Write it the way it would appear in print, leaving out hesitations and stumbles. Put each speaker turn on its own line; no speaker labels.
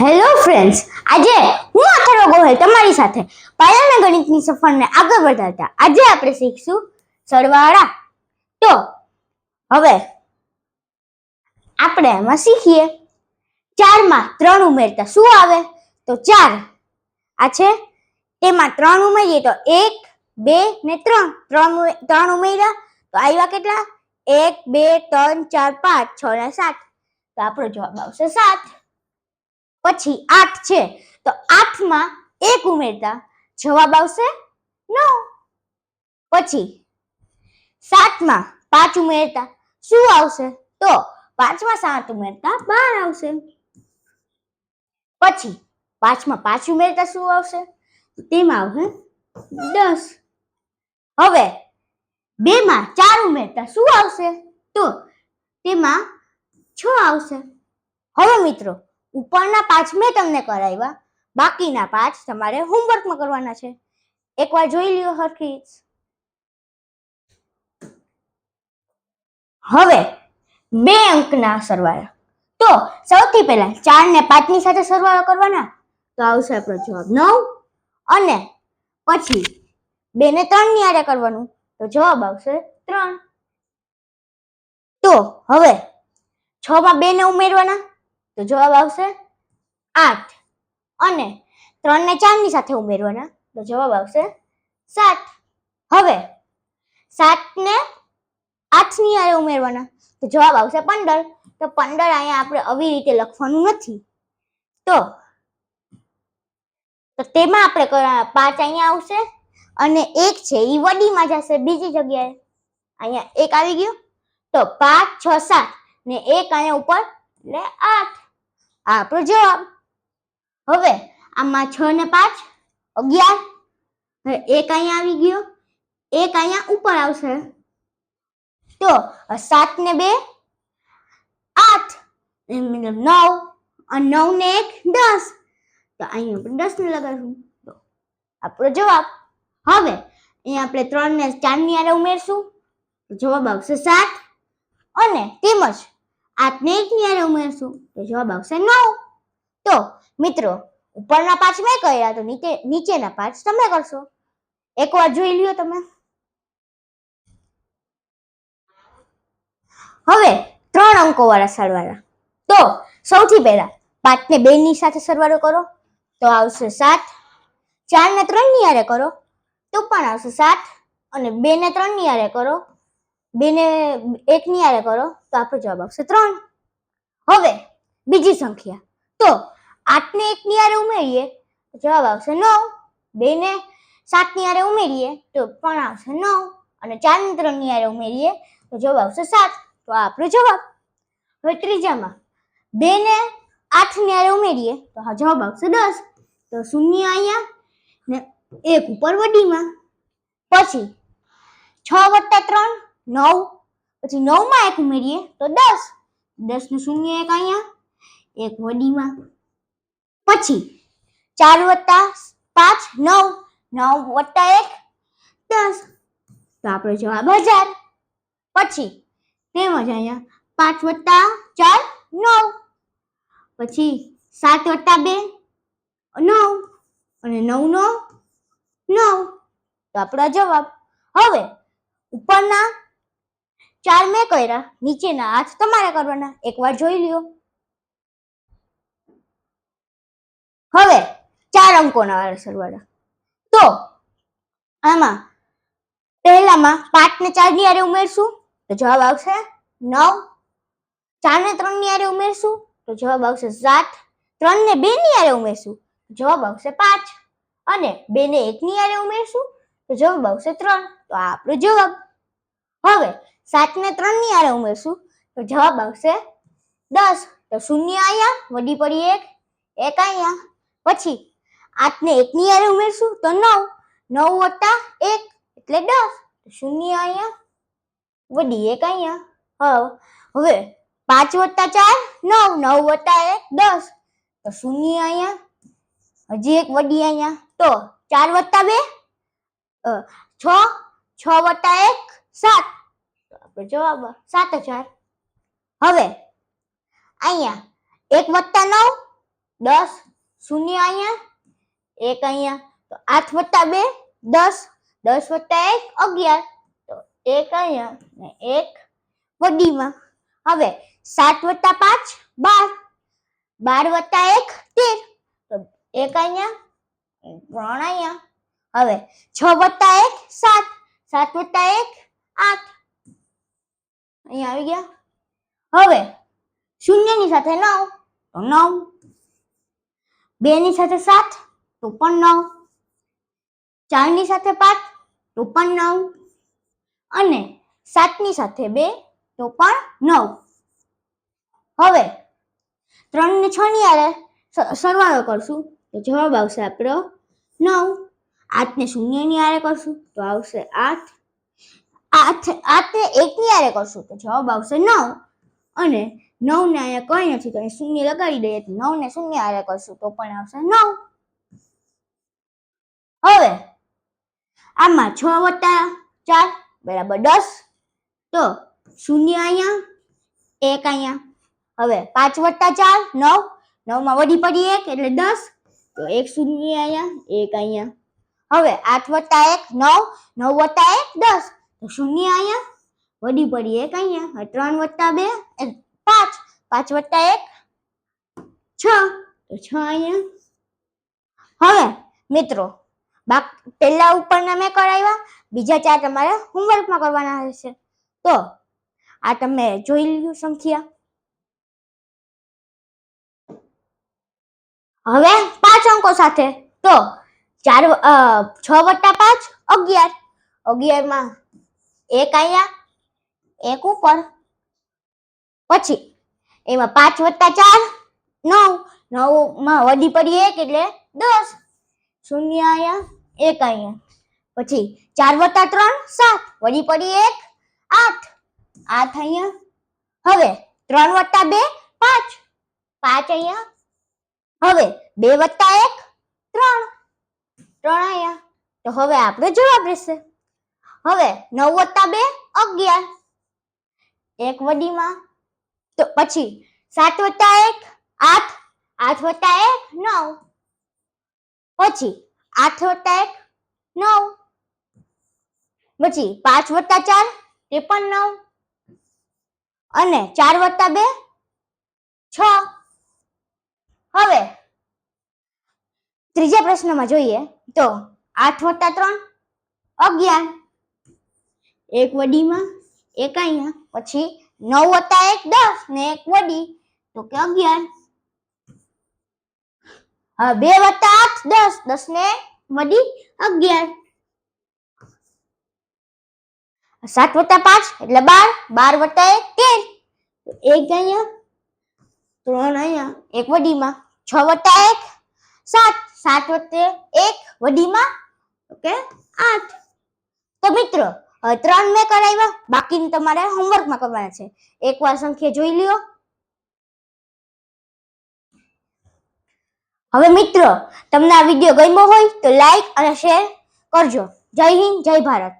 Hello friends, આજે હું અથર્વ ગોહિલ તમારી સાથે પાયાના ગણિતની સફરને આગળ વધારતા આજે આપણે શીખશું સરવાળા. તો હવે આપણે એમાં શીખીએ 4 માં 3 ઉમેરતા શું આવે? તો 4 આ છે, તેમાં 3 ઉમેરીએ તો 1 2 ને 3 3 ઉમેર્યા તો આવ્યા કેટલા? 1 2 3 4 5 6 ને 7, તો આપણો જવાબ આવશે 7. પછી 8 છે, તો 8 માં 1 ઉમેરતા જવાબ આવશે 9. પછી 7 માં 5 ઉમેરતા શું આવશે? તો 5 માં 7 ઉમેરતા 12 આવશે. પછી 5 માં 5 ઉમેરતા શું આવશે? તેમાં આવશે 10. હવે 2 માં 4 ઉમેરતા શું આવશે? તો તેમાં 6 આવશે. હવે મિત્રો, ઉપરના 5 મેં તમને કરાવ્યા, બાકીના 5 તમારે હોમવર્કમાં કરવાના છે. એકવાર જોઈ લ્યો હરખી. હવે 2 અંકના સરવાળા. તો સૌથી પહેલા 4 ને 5 ની સાથે સરવાળો કરવાના, તો આવશે આપણો જવાબ 9. અને પછી 2 ને 3 ની હારે કરવાનું, તો જવાબ આવશે 3. તો હવે 6 માં 2 ને ઉમેરવાના, તો જવાબ આવશે 8. અને 3 ને 4 ની સાથે ઉમેરવાના, તો જવાબ આવશે 7. હવે 7 ને 8 ની હારે ઉમેરવાના, તો જવાબ આવશે 15. તો 15 અહીંયા આપણે આવી રીતે લખવાનું નથી, તો તેમાં આપણે 5 અહીંયા આવશે અને 1 છે એ વડીમાં જશે બીજી જગ્યાએ. અહીંયા 1 આવી ગયો, તો 5 6 7 ને 1 અહીંયા ઉપર એટલે 8. આ આપણો જવાબ. હવે આમાં 6 ને 5 11. હવે 1 અહીંયા આવી ગયો, 1 અહીંયા ઉપર આવશે, તો 7 ને 2 8, મતલબ 9, અને 9 ને 1 10, તો અહીંયા આપણે 10 ને લગાડશું, તો આપણો જવાબ. હવે અહીંયા આપણે 3 ને 4 ની હારે ઉમેરશું, તો જવાબ આવશે 7. અને તેમજ 8 ને 1 ની હારે ઉમેરશું, તો જવાબ આવશે 9. તો મિત્રો, ઉપરના 5 મેં કર્યા, તો નીચેના 5 તમે કરશો. એકવાર જોઈ લ્યો તમે. હવે 3 અંકો વાળા સરવાળા. તો સૌથી પહેલા 5 ને 2 ની સાથે સરવાળો કરો, તો આવશે 7. 4 ને 3 ની હારે કરો, તો પણ આવશે 7. અને 2 ને 3 ની હારે કરો, 2 ને 1 ની હારે કરો, તો આપણો જવાબ આવશે 3. હવે બીજી સંખ્યા, તો 8 ને 1 ની હારે ઉમેરીએ, તો જવાબ આવશે 9. 2 ને 7 ની હારે ઉમેરીએ, તો પણ આવશે 9. અને 4 ને 3 ની હારે ઉમેરીએ, તો જવાબ આવશે 7. તો આ આપણો જવાબ. હવે ત્રીજામાં 2 ને 8 ની હારે ઉમેરીએ, તો આ જવાબ આવશે 10. તો 0 અહીંયા ને 1 ઉપર વડીમાં. પછી 6 + 3 9, પછી 9 માં 1 ઉમેરીએ, તો 10. 10 ને 0 1 અહીંયા, 1 વડીમાં. પછી 4 + 5 9, 9 + 1 10, તો આપણો જવાબ 1000. પછી તેમજ અહીંયા 5 + 4 9, પછી 7 + 2 9, અને 9 નો 9, તો આપણો જવાબ. હવે ઉપરના 4 મેં કર્યા, નીચેના 8 તમારે કરવાના. એકવાર જોઈ લ્યો. હવે 4 અંકોના વાળા સરવાળા. તો આમાં પહેલામાં 5 ને 4 ની હારે ઉમેરશું, તો જવાબ આવશે 9. 4 ને 3 ની હારે ઉમેરશું, તો જવાબ આવશે 7. 3 ને 2 ની હારે ઉમેરશું, તો જવાબ આવશે 5. અને 2 ને 1 ની હારે ઉમેરશું, તો જવાબ આવશે 3. તો આ આપણો જવાબ. હવે 7 ને 3 ની હારે ઉમેરશું, તો જવાબ આવશે 10. તો 0 અહીંયા, વડી પડી 1, 1 અહીંયા. પછી 8 ને 1 ની હારે ઉમેરશું, તો 9, 9 + 1 એટલે 10. 0 અહીંયા, વડી 1 અહીંયા. હવે 5 + 4 9, 9 + 1 10, તો 0 અહીંયા, હજી 1 વડી અહીંયા. તો 4 + 2 6, 6 + 1 7, તો આપણો જવાબ 7000. હવે અહીંયા 1 + 9 10, શૂન્ય અહીંયા, 1 અહીંયા, તો 8 વત્તા 2 10, 10 વત્તા 1 11, તો 1 અહીંયા ને 1 વડીમાં. હવે 7 વત્તા 5 12, 12 વત્તા 1 13, તો 1 અહીંયા 3 અહીંયા. હવે 6 વત્તા 1 7, 7 વત્તા 1 8 અહીંયા આવી ગયા. હવે શૂન્યની સાથે 9 તો 9, 2 ની સાથે 7 તો પણ 9, 4 ની સાથે 5 તો પણ 9 અને 7 ની સાથે 2 તો પણ 9. હવે 3 ને 6 ની આરે સરવાળો કરશું તો જવાબ આવશે આપણો 9. 8 ને 0 ની આરે કરશું તો આવશે 8. 8 ને 1 ની આરે કરશું તો જવાબ આવશે 9 અને 9 ને અહીંયા કઈ નથી તો અહીં શૂન્ય લગાડી દઈએ તો 9 ને 0 આરે કરશું તો પણ આવશે 9. હવે આમાં 6 વત્તા 4 બરાબર 10, તો 0 અહીંયા 1 અહીંયા. હવે 5 વત્તા 4 9, 9 માં વધી પડી 1 એટલે 10, તો 1 શૂન્ય અહીંયા 1 અહીંયા. હવે 8 વત્તા 1 9, 9 વત્તા 1 10, તો શૂન્ય અહીંયા વધી પડી 1 અહીંયા. 3 વત્તા 2 5, 5 વત્તા 1 6, તો 6 અહીંયા. હવે મિત્રો પહેલા ઉપરના મેં કરાવ્યા, બીજા 4 તમારે હોમવર્કમાં કરવાના હશે. તો આ તમે જોઈ લીધું સંખ્યા. હવે 5 અંકો સાથે તો 6 વત્તા 5 11, 11 માં 1 અહીંયા 1 ઉપર, પછી એમાં 5 વત્તા 4 9, 9 માં વધી પડી 1 એટલે 10, શૂન્ય અહીંયા 1 અહીંયા. પછી 4 વત્તા 3 7, વધી પડી 1 8, 8 અહીંયા. હવે 3 વત્તા 2 5, 5 અહીંયા. હવે 2 વત્તા 1 3, 3 અહીંયા. તો હવે આપણો જવાબ રહેશે. હવે 9 વત્તા 2 11, 1 વડીમાં. તો પછી 7 વત્તા 1 8, 8 વત્તા 1 9, પછી 8 વત્તા 1 9, પછી 5 વત્તા 4 તે પણ 9 અને 4 વત્તા 2 6. હવે ત્રીજા પ્રશ્નમાં જોઈએ તો 8 વત્તા 3 11, 1 વડીમાં 1 અહીંયા. પછી 9 વત્તા 1 10 ને 1 વડી તો કે 11. હા 2 વત્તા 8 10, 10 ને વડી 11. 7 વત્તા 5 એટલે 12, 12 વત્તા 1 13, તો 1 અહીંયા 3 અહીંયા 1 વડીમાં. 6 વત્તા 1 7, 7 વત્તા 1 વડીમાં ઓકે 8. તો મિત્રો 3 મેં કરાવ્યા, બાકીની તમારે હોમવર્કમાં કરવાના છે. એકવાર સંખ્યા જોઈ લ્યો. હવે મિત્રો તમને આ વિડીયો ગમ્યો હોય તો લાઈક અને શેર કરજો. જય હિન્દ, જય ભારત.